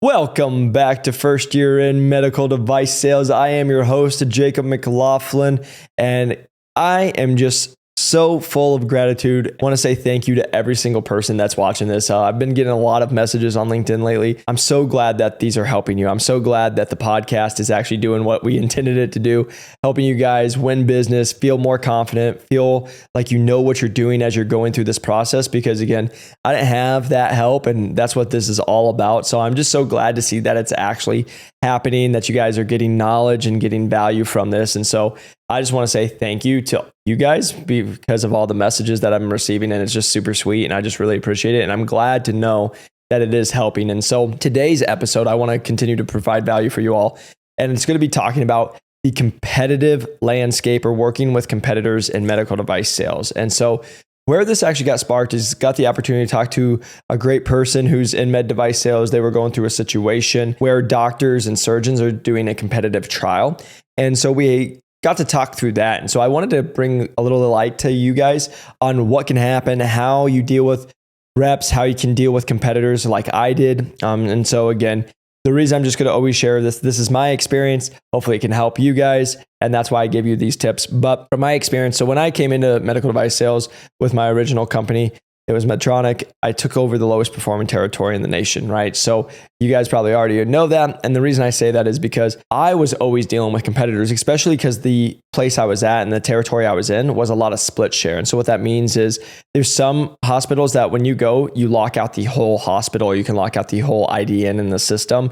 Welcome back to First Year in Medical Device Sales. I am your host, Jacob McLaughlin, and I am just so full of gratitude. I want to say thank you to every single person that's watching this. I've been getting a lot of messages on LinkedIn lately. I'm so glad that these are helping you. I'm so glad that the podcast is actually doing what we intended it to do, helping you guys win business, feel more confident, feel like you know what you're doing as you're going through this process. Because again, I didn't have that help, and that's what this is all about. So I'm just so glad to see that it's actually happening, that you guys are getting knowledge and getting value from this. And so I just want to say thank you to you guys because of all the messages that I'm receiving, and it's just super sweet, and I just really appreciate it. And I'm glad to know that it is helping. And so today's episode, I want to continue to provide value for you all. And it's going to be talking about the competitive landscape or working with competitors in medical device sales. And so where this actually got sparked is got the opportunity to talk to a great person who's in med device sales. They were going through a situation where doctors and surgeons are doing a competitive trial. And so we got to talk through that. And so I wanted to bring a little light to you guys on what can happen, how you deal with reps, how you can deal with competitors like I did. And so again, the reason I'm just going to always share this is my experience. Hopefully it can help you guys. And that's why I give you these tips. But from my experience, so when I came into medical device sales with my original company, it was Medtronic. I took over the lowest performing territory in the nation, right? So you guys probably already know that. And the reason I say that is because I was always dealing with competitors, especially because the place I was at and the territory I was in was a lot of split share. And so what that means is there's some hospitals that when you go, you lock out the whole hospital, or you can lock out the whole IDN in the system.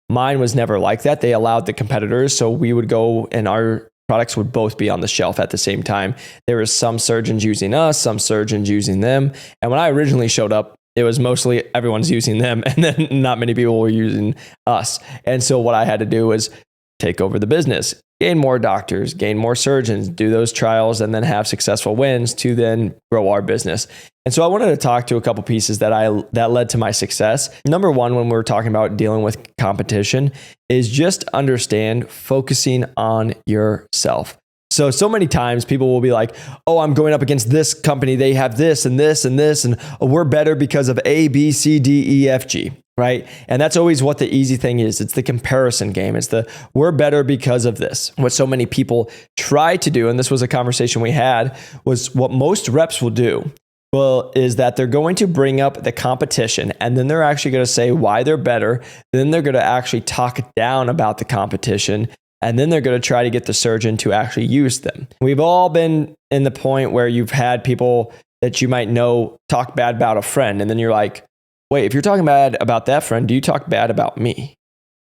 Mine was never like that. They allowed the competitors. So we would go and our products would both be on the shelf at the same time. There was some surgeons using us, some surgeons using them. And when I originally showed up, it was mostly everyone's using them, and then not many people were using us. And so what I had to do was take over the business, gain more doctors, gain more surgeons, do those trials, and then have successful wins to then grow our business. And so I wanted to talk to a couple pieces that led to my success. Number one, when we're talking about dealing with competition, is just understand focusing on yourself. So many times people will be like, oh, I'm going up against this company. They have this and this and this, and we're better because of A, B, C, D, E, F, G, right? And that's always what the easy thing is. It's the comparison game. It's the we're better because of this. What so many people try to do, and this was a conversation we had, was what most reps will do. Well, is that they're going to bring up the competition, and then they're actually going to say why they're better. Then they're going to actually talk down about the competition. And then they're going to try to get the surgeon to actually use them. We've all been in the point where you've had people that you might know talk bad about a friend. And then you're like, wait, if you're talking bad about that friend, do you talk bad about me?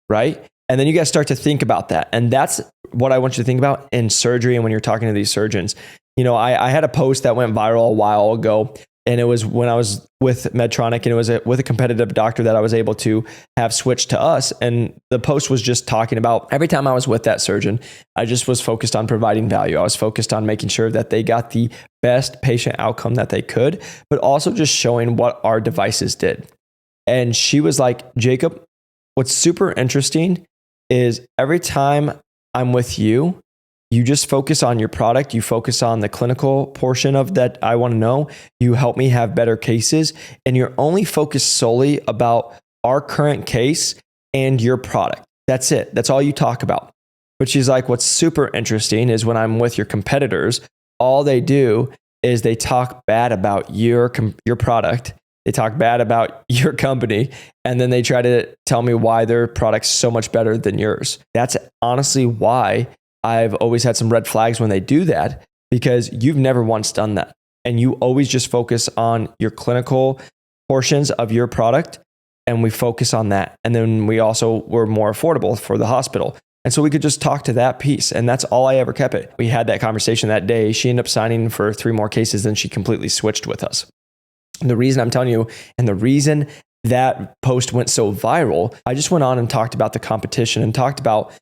Right? And then you guys start to think about that. And that's what I want you to think about in surgery and when you're talking to these surgeons. You know, I had a post that went viral a while ago. And it was when I was with Medtronic, and it was with a competitive doctor that I was able to have switched to us. And the post was just talking about every time I was with that surgeon, I just was focused on providing value. I was focused on making sure that they got the best patient outcome that they could, but also just showing what our devices did. And she was like, Jacob, what's super interesting is every time I'm with you, you just focus on your product. You focus on the clinical portion of that. I want to know. You help me have better cases, and you're only focused solely about our current case and your product. That's it. That's all you talk about. But she's like, what's super interesting is when I'm with your competitors, all they do is they talk bad about your product. They talk bad about your company, and then they try to tell me why their product's so much better than yours. That's honestly why I've always had some red flags when they do that, because you've never once done that. And you always just focus on your clinical portions of your product, and we focus on that. And then we also were more affordable for the hospital. And so we could just talk to that piece. And that's all I ever kept it. We had that conversation that day. She ended up signing for 3 more cases, and she completely switched with us. And the reason I'm telling you, and the reason that post went so viral, I just went on and talked about the competition and talked about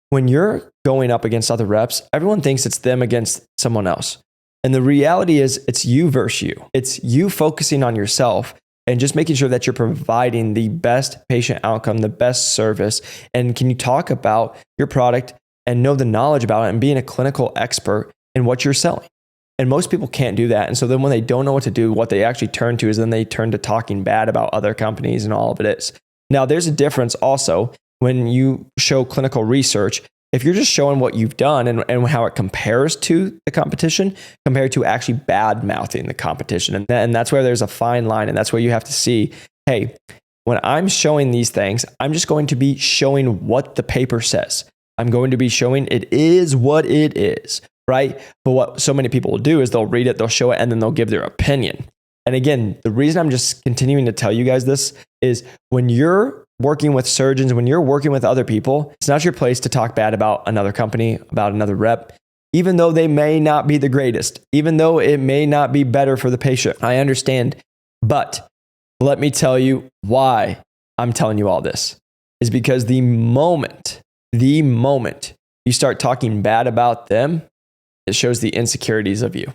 when you're going up against other reps, everyone thinks it's them against someone else. And the reality is it's you versus you. It's you focusing on yourself and just making sure that you're providing the best patient outcome, the best service. And can you talk about your product and know the knowledge about it and being a clinical expert in what you're selling? And most people can't do that. And so then when they don't know what to do, what they actually turn to is then they turn to talking bad about other companies, and all of it is. Now, there's a difference also when you show clinical research. If you're just showing what you've done and how it compares to the competition, compared to actually bad mouthing the competition. And that's where there's a fine line. And that's where you have to see, hey, when I'm showing these things, I'm just going to be showing what the paper says. I'm going to be showing it is what it is, right? But what so many people will do is they'll read it, they'll show it, and then they'll give their opinion. And again, the reason I'm just continuing to tell you guys this is when you're working with surgeons, when you're working with other people, it's not your place to talk bad about another company, about another rep, even though they may not be the greatest, even though it may not be better for the patient. I understand. But let me tell you why I'm telling you all this is because the moment you start talking bad about them, it shows the insecurities of you.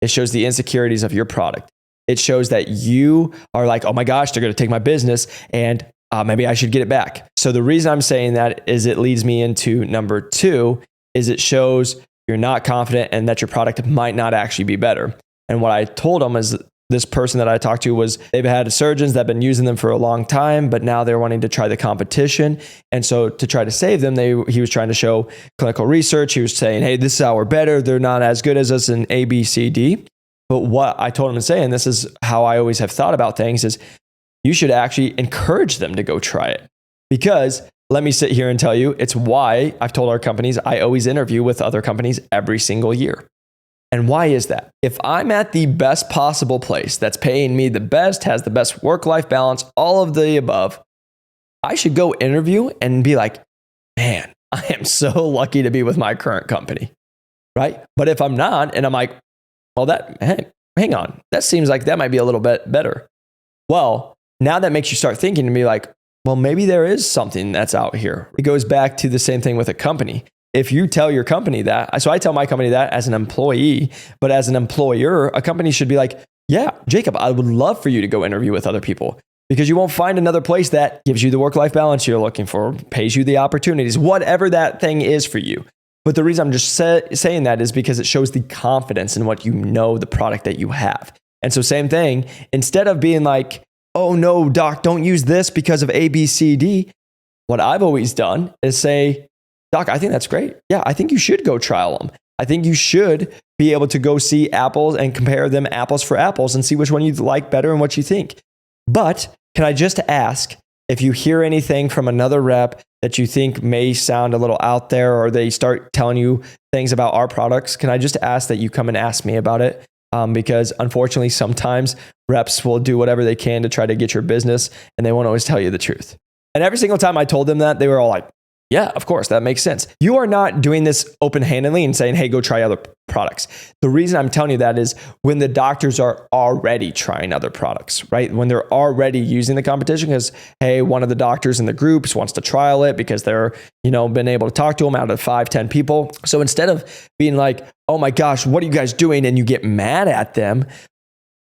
It shows the insecurities of your product. It shows that you are like, oh my gosh, they're going to take my business and maybe I should get it back. So the reason I'm saying that is it leads me into number 2 is it shows you're not confident and that your product might not actually be better. And what I told them is this person that I talked to was they've had surgeons that have been using them for a long time, but now they're wanting to try the competition. And so to try to save them, he was trying to show clinical research. He was saying, hey, this is how we're better. They're not as good as us in A, B, C, D. But what I told him to say, and this is how I always have thought about things, is you should actually encourage them to go try it. Because let me sit here and tell you, it's why I've told our companies, I always interview with other companies every single year. And why is that? If I'm at the best possible place that's paying me the best, has the best work-life balance, all of the above, I should go interview and be like, man, I am so lucky to be with my current company, right? But if I'm not, and I'm like, well, hang on, that seems like that might be a little bit better. Well, now that makes you start thinking and be like, well, maybe there is something that's out here. It goes back to the same thing with a company. If you tell your company that, so I tell my company that as an employee, but as an employer, a company should be like, yeah, Jacob, I would love for you to go interview with other people because you won't find another place that gives you the work-life balance you're looking for, pays you the opportunities, whatever that thing is for you. But the reason I'm just saying that is because it shows the confidence in what you know, the product that you have. And so same thing, instead of being like, oh no, doc, don't use this because of A, B, C, D. What I've always done is say, doc, I think that's great. Yeah, I think you should go trial them. I think you should be able to go see apples and compare them apples for apples and see which one you like better and what you think. But can I just ask if you hear anything from another rep that you think may sound a little out there or they start telling you things about our products, can I just ask that you come and ask me about it? Because unfortunately, sometimes reps will do whatever they can to try to get your business and they won't always tell you the truth. And every single time I told them that, they were all like, yeah, of course, that makes sense. You are not doing this open-handedly and saying, hey, go try other products. The reason I'm telling you that is when the doctors are already trying other products, right? When they're already using the competition because, hey, one of the doctors in the groups wants to trial it because they're, been able to talk to them out of 5-10 people. So instead of being like, oh my gosh, what are you guys doing? And you get mad at them.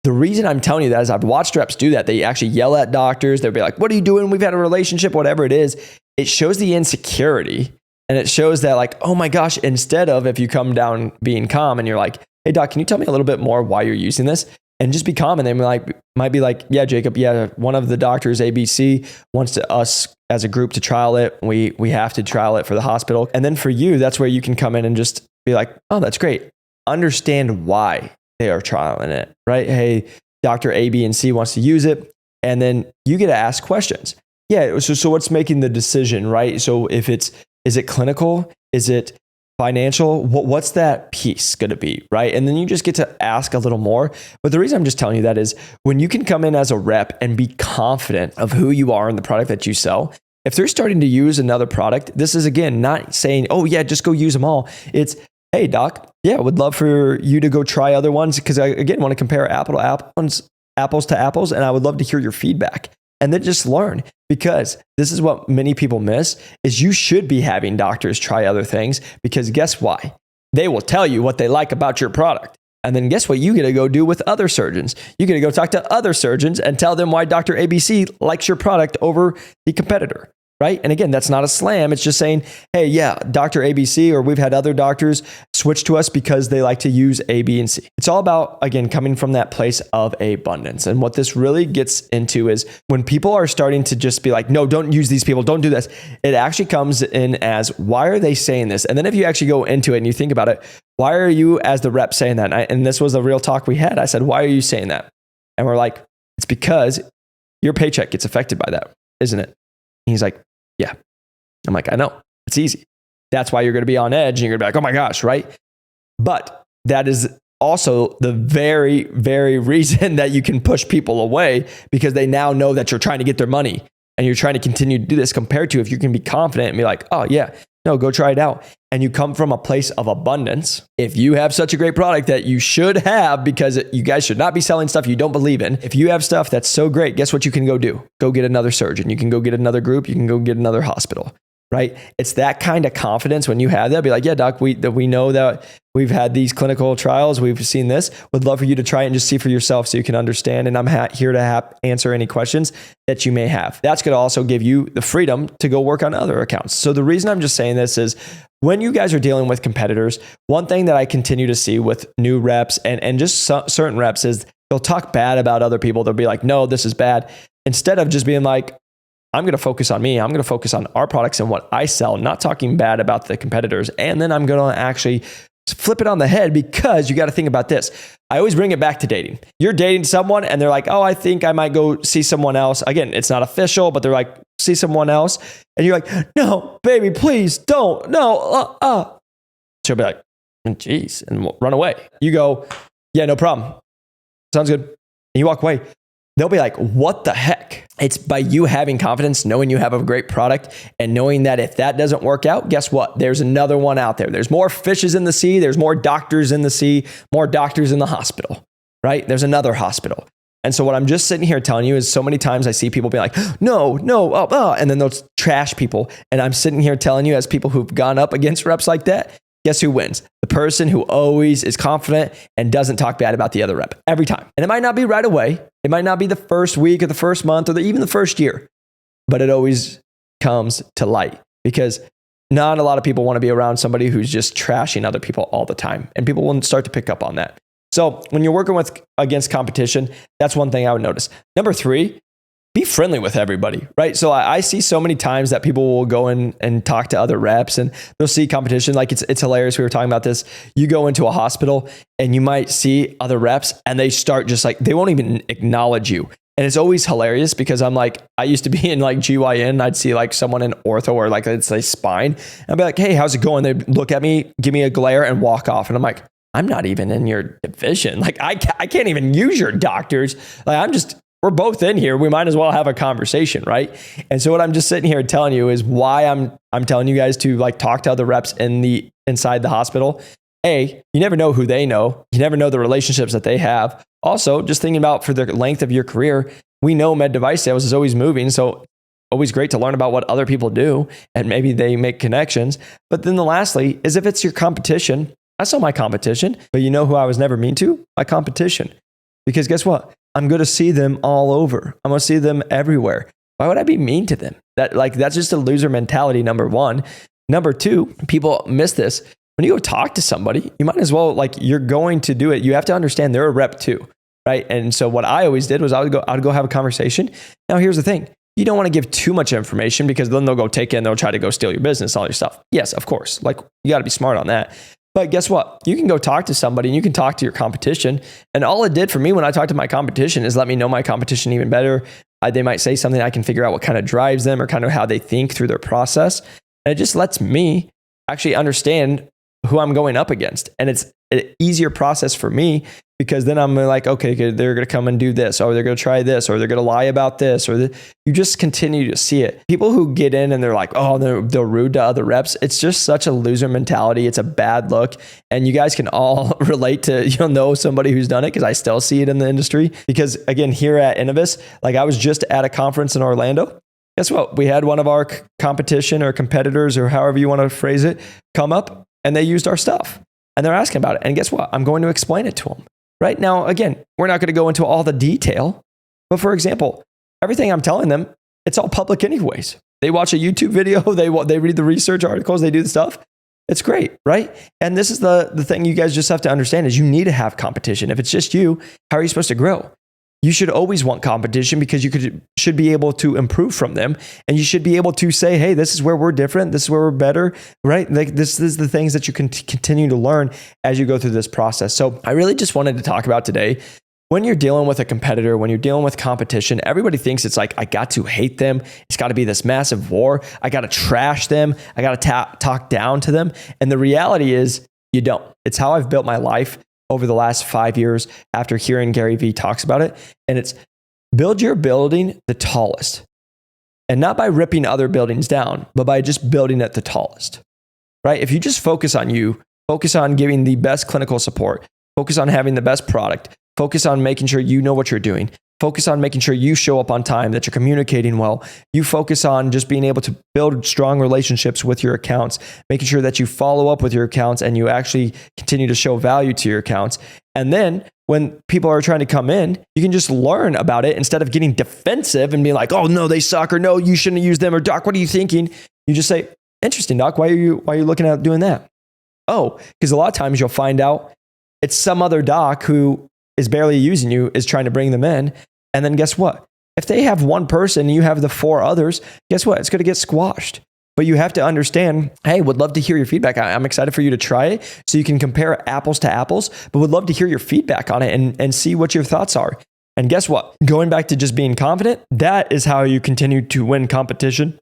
The reason I'm telling you that is I've watched reps do that. They actually yell at doctors. They'll be like, what are you doing? We've had a relationship, whatever it is. It shows the insecurity and it shows that like, oh my gosh, instead of if you come down being calm and you're like, hey doc, can you tell me a little bit more why you're using this? And just be calm. And they might be like, yeah, Jacob, yeah, one of the doctors, ABC, wants us as a group to trial it. We have to trial it for the hospital. And then for you, that's where you can come in and just be like, oh, that's great. Understand why they are trialing it, right? Hey, Dr. A, B, and C wants to use it. And then you get to ask questions. Yeah, so what's making the decision, right? So is it clinical? Is it financial? What's that piece going to be, right? And then you just get to ask a little more. But the reason I'm just telling you that is when you can come in as a rep and be confident of who you are in the product that you sell, if they're starting to use another product, this is again, not saying, oh yeah, just go use them all. It's, hey doc, yeah, would love for you to go try other ones because I, again, want to compare apples to apples, and I would love to hear your feedback. And then just learn, because this is what many people miss is you should be having doctors try other things, because guess why? They will tell you what they like about your product. And then guess what you get to go do with other surgeons? You get to go talk to other surgeons and tell them why Dr. ABC likes your product over the competitor, right? And again, that's not a slam. It's just saying, hey, yeah, Dr. ABC, or we've had other doctors switch to us because they like to use A, B, and C. It's all about, again, coming from that place of abundance. And what this really gets into is when people are starting to just be like, no, don't use these people, don't do this. It actually comes in as, why are they saying this? And then if you actually go into it and you think about it, why are you as the rep saying that? And this was a real talk we had. I said, why are you saying that? And we're like, it's because your paycheck gets affected by that, isn't it? And he's like, yeah. I'm like, I know, it's easy. That's why you're going to be on edge and you're going to be like, oh my gosh, right? But that is also the very, very reason that you can push people away, because they now know that you're trying to get their money and you're trying to continue to do this, compared to if you can be confident and be like, oh yeah, no, go try it out. And you come from a place of abundance. If you have such a great product that you should have, because you guys should not be selling stuff you don't believe in. If you have stuff that's so great, guess what you can go do? Go get another surgeon. You can go get another group. You can go get another hospital, right? It's that kind of confidence when you have that. Be like, yeah, doc, we know that we've had these clinical trials. We've seen this. Would love for you to try it and just see for yourself so you can understand. And I'm here to answer any questions that you may have. That's going to also give you the freedom to go work on other accounts. So the reason I'm just saying this is, when you guys are dealing with competitors, one thing that I continue to see with new reps and just certain reps is they'll talk bad about other people. They'll be like, no, this is bad. Instead of just being like, I'm going to focus on me. I'm going to focus on our products and what I sell, not talking bad about the competitors. And then I'm going to actually flip it on the head, because you got to think about this. I always bring it back to dating. You're dating someone and they're like, oh, I think I might go see someone else. Again, it's not official, but they're like, see someone else. And you're like, no, baby, please don't. No. She'll be like, geez, and run away. You go, yeah, no problem. Sounds good. And you walk away. They'll be like, what the heck? It's by you having confidence, knowing you have a great product, and knowing that if that doesn't work out, guess what? There's another one out there. There's more fishes in the sea. There's more doctors in the sea, more doctors in the hospital, right? There's another hospital. And so what I'm just sitting here telling you is, so many times I see people be like, no, and then they'll trash people. And I'm sitting here telling you, as people who've gone up against reps like that, guess who wins? The person who always is confident and doesn't talk bad about the other rep every time. And it might not be right away. It might not be the first week or the first month or even the first year, but it always comes to light, because not a lot of people want to be around somebody who's just trashing other people all the time. And people will start to pick up on that. So when you're working against competition, that's one thing I would notice. Number 3, be friendly with everybody, right? So I see so many times that people will go in and talk to other reps and they'll see competition. Like it's hilarious. We were talking about this. You go into a hospital and you might see other reps and they start just like, they won't even acknowledge you. And it's always hilarious, because I'm like, I used to be in like GYN. I'd see like someone in ortho or like, let's say spine. And I'd be like, hey, how's it going? They'd look at me, give me a glare and walk off. And I'm like, I'm not even in your division. Like I can't even use your doctors. Like we're both in here. We might as well have a conversation, right? And so what I'm just sitting here telling you is why I'm telling you guys to like talk to other reps inside the hospital. A, you never know who they know. You never know the relationships that they have. Also, just thinking about for the length of your career, we know med device sales is always moving. So always great to learn about what other people do and maybe they make connections. But then lastly is, if it's your competition, I saw my competition, but you know who I was never mean to? My competition. Because guess what? I'm going to see them all over. I'm going to see them everywhere. Why would I be mean to them? That's just a loser mentality, number 1. Number 2, people miss this. When you go talk to somebody, you might as well, you're going to do it. You have to understand they're a rep too, right? And so what I always did was I would go have a conversation. Now, here's the thing. You don't want to give too much information, because then they'll go take it and they'll try to go steal your business, all your stuff. Yes, of course. You got to be smart on that. But guess what? You can go talk to somebody and you can talk to your competition. And all it did for me when I talked to my competition is let me know my competition even better. They might say something, I can figure out what kind of drives them or kind of how they think through their process. And it just lets me actually understand who I'm going up against. And it's an easier process for me, because then I'm like, okay, they're going to come and do this, or they're going to try this, or they're going to lie about this, or you just continue to see it. People who get in and they're like, oh, they're rude to other reps. It's just such a loser mentality. It's a bad look. And you guys can all relate to, know somebody who's done it, because I still see it in the industry. Because again, here at Innovis, I was just at a conference in Orlando. Guess what? We had one of our competition or competitors, or however you want to phrase it, come up and they used our stuff and they're asking about it. And guess what? I'm going to explain it to them. Right now, again, we're not going to go into all the detail, but for example, everything I'm telling them, it's all public anyways. They watch a YouTube video, they read the research articles, they do the stuff. It's great, right? And this is the thing you guys just have to understand is you need to have competition. If it's just you, how are you supposed to grow? You should always want competition because you should be able to improve from them. And you should be able to say, hey, this is where we're different. This is where we're better, right? Like this is the things that you can continue to learn as you go through this process. So I really just wanted to talk about today, when you're dealing with a competitor, when you're dealing with competition, everybody thinks it's like, I got to hate them. It's got to be this massive war. I got to trash them. I got to talk down to them. And the reality is you don't. It's how I've built my life over the last 5 years after hearing Gary Vee talks about it. And it's build your building the tallest. And not by ripping other buildings down, but by just building it the tallest, right? If you just focus on you, focus on giving the best clinical support, focus on having the best product, focus on making sure you know what you're doing. Focus on making sure you show up on time, that you're communicating well. You focus on just being able to build strong relationships with your accounts, making sure that you follow up with your accounts and you actually continue to show value to your accounts. And then when people are trying to come in, you can just learn about it instead of getting defensive and being like, oh no, they suck, or no, you shouldn't use them, or Doc, what are you thinking? You just say, interesting, Doc, why are you looking at doing that? Oh, because a lot of times you'll find out it's some other doc who is barely using you, is trying to bring them in. And then guess what? If they have one person and you have the 4 others, guess what? It's going to get squashed. But you have to understand, hey, would love to hear your feedback. I'm excited for you to try it so you can compare apples to apples, but would love to hear your feedback on it and see what your thoughts are. And guess what? Going back to just being confident, that is how you continue to win competition.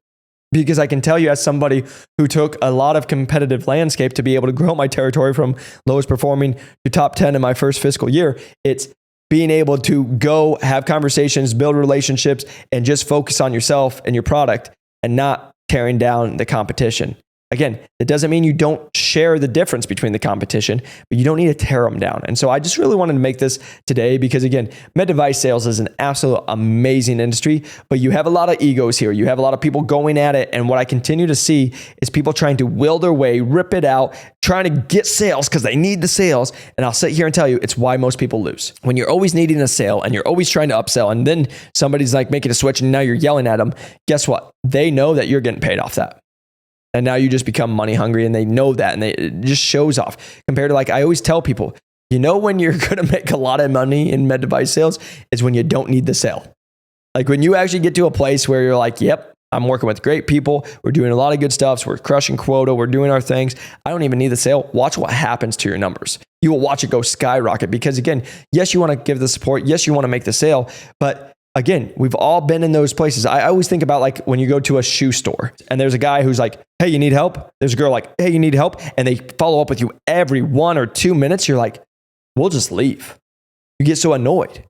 Because I can tell you, as somebody who took a lot of competitive landscape to be able to grow my territory from lowest performing to top 10 in my first fiscal year, it's being able to go have conversations, build relationships, and just focus on yourself and your product and not tearing down the competition. Again, it doesn't mean you don't share the difference between the competition, but you don't need to tear them down. And so I just really wanted to make this today because, again, med device sales is an absolute amazing industry, but you have a lot of egos here. You have a lot of people going at it. And what I continue to see is people trying to will their way, rip it out, trying to get sales because they need the sales. And I'll sit here and tell you, it's why most people lose. When you're always needing a sale and you're always trying to upsell, and then somebody's like making a switch and now you're yelling at them, guess what? They know that you're getting paid off that. And now you just become money hungry, and they know that, and it just shows off. Compared to, like, I always tell people, you know, when you're going to make a lot of money in med device sales is when you don't need the sale. Like when you actually get to a place where you're like, yep, I'm working with great people. We're doing a lot of good stuff. So we're crushing quota. We're doing our things. I don't even need the sale. Watch what happens to your numbers. You will watch it go skyrocket because, again, yes, you want to give the support. Yes, you want to make the sale, but again, we've all been in those places. I always think about like when you go to a shoe store and there's a guy who's like, hey, you need help? There's a girl like, hey, you need help? And they follow up with you every 1 or 2 minutes. You're like, we'll just leave. You get so annoyed.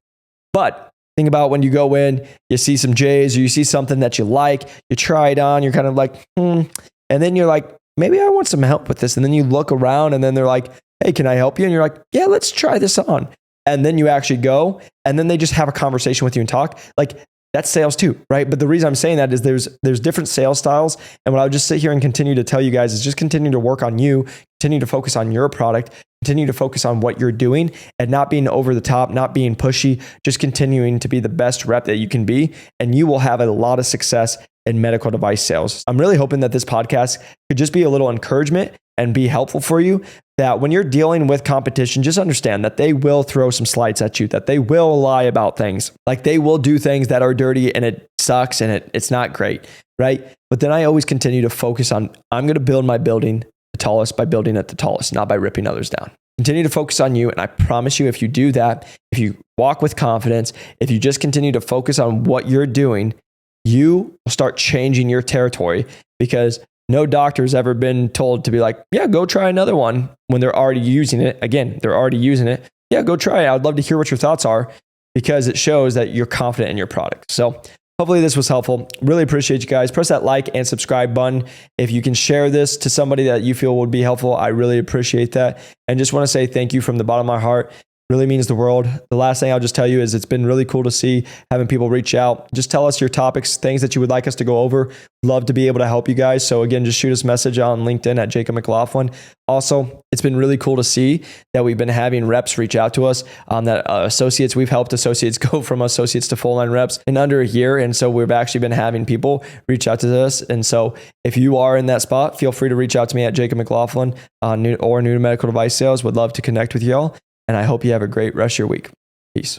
But think about when you go in, you see some J's or you see something that you like, you try it on, you're kind of like, And then you're like, maybe I want some help with this. And then you look around and then they're like, hey, can I help you? And you're like, yeah, let's try this on. And then you actually go, and then they just have a conversation with you and talk. Like, that's sales too, right? But the reason I'm saying that is there's different sales styles. And what I would just sit here and continue to tell you guys is just continue to work on you, continue to focus on your product, continue to focus on what you're doing and not being over the top, not being pushy, just continuing to be the best rep that you can be. And you will have a lot of success in medical device sales. I'm really hoping that this podcast could just be a little encouragement and be helpful for you, that when you're dealing with competition, just understand that they will throw some slights at you, that they will lie about things. Like they will do things that are dirty and it sucks and it's not great, right? But then I always continue to focus on, I'm going to build my building the tallest by building it the tallest, not by ripping others down. Continue to focus on you. And I promise you, if you do that, if you walk with confidence, if you just continue to focus on what you're doing, you will start changing your territory, because no doctor's ever been told to be like, yeah, go try another one when they're already using it. Again, they're already using it. Yeah, go try it. I'd love to hear what your thoughts are, because it shows that you're confident in your product. So hopefully this was helpful. Really appreciate you guys. Press that like and subscribe button. If you can share this to somebody that you feel would be helpful, I really appreciate that. And just want to say thank you from the bottom of my heart. Really means the world. The last thing I'll just tell you is it's been really cool to see having people reach out. Just tell us your topics, things that you would like us to go over. Love to be able to help you guys. So again, just shoot us a message on LinkedIn at Jacob McLaughlin. Also, it's been really cool to see that we've been having reps reach out to us, that associates, we've helped associates go from associates to full-line reps in under a year. And so we've actually been having people reach out to us. And so if you are in that spot, feel free to reach out to me at Jacob McLaughlin or New to Medical Device Sales. Would love to connect with y'all. And I hope you have a great rest of your week. Peace.